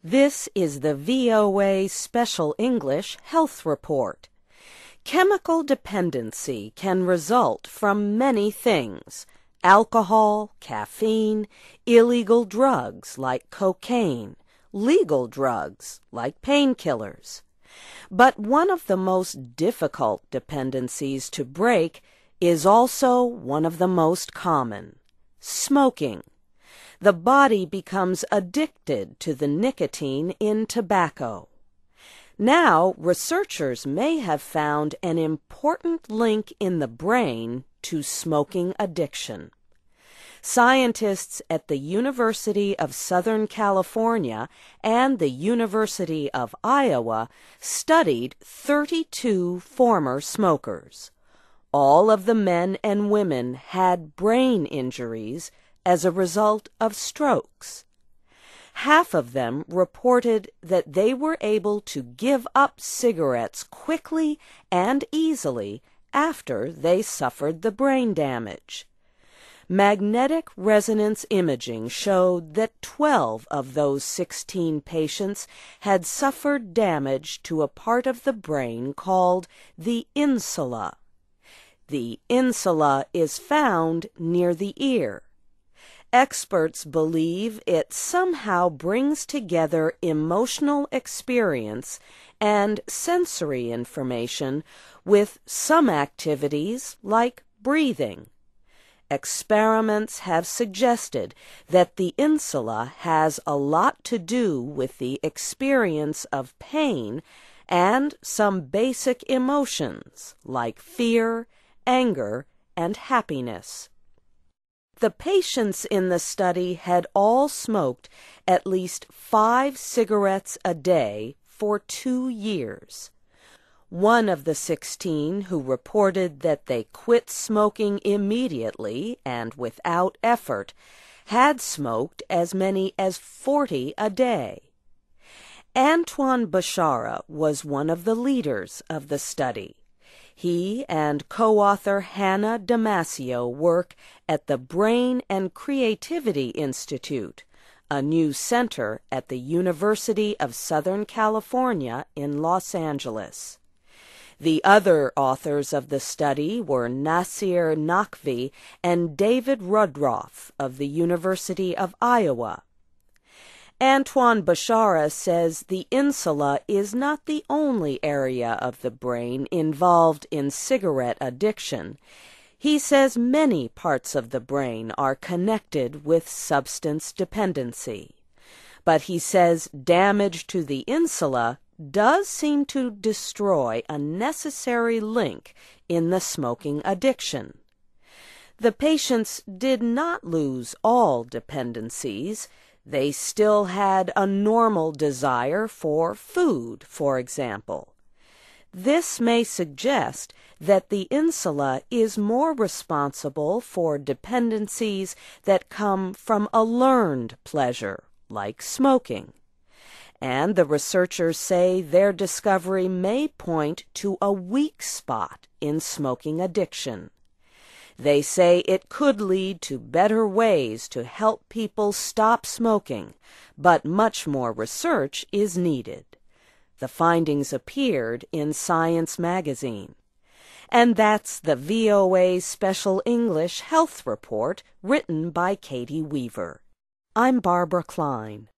This is the VOA Special English Health Report. Chemical dependency can result from many things: alcohol, caffeine, illegal drugs like cocaine, legal drugs like painkillers. But one of the most difficult dependencies to break is also one of the most common: smoking. The body becomes addicted to the nicotine in tobacco. Now, researchers may have found an important link in the brain to smoking addiction. Scientists at the University of Southern California and the University of Iowa studied 32 former smokers. All of the men and women had brain injuries as a result of strokes. Half of them reported that they were able to give up cigarettes quickly and easily after they suffered the brain damage. Magnetic resonance imaging showed that 12 of those 16 patients had suffered damage to a part of the brain called the insula. The insula is found near the ear. Experts believe it somehow brings together emotional experience and sensory information with some activities like breathing. Experiments have suggested that the insula has a lot to do with the experience of pain and some basic emotions like fear, anger, and happiness. The patients in the study had all smoked at least 5 cigarettes a day for 2 years. One of the 16 who reported that they quit smoking immediately and without effort had smoked as many as 40 a day. Antoine Bashara was one of the leaders of the study. He and co-author Hannah Damasio work at the Brain and Creativity Institute, a new center at the University of Southern California in Los Angeles. The other authors of the study were Nasir Naqvi and David Rudroff of the University of Iowa. Antoine Bashara says the insula is not the only area of the brain involved in cigarette addiction. He says many parts of the brain are connected with substance dependency. But he says damage to the insula does seem to destroy a necessary link in the smoking addiction. The patients did not lose all dependencies. They still had a normal desire for food, for example. This may suggest that the insula is more responsible for dependencies that come from a learned pleasure, like smoking. And the researchers say their discovery may point to a weak spot in smoking addiction. They say it could lead to better ways to help people stop smoking, but much more research is needed. The findings appeared in Science magazine. And that's the VOA Special English Health Report written by Katie Weaver. I'm Barbara Klein.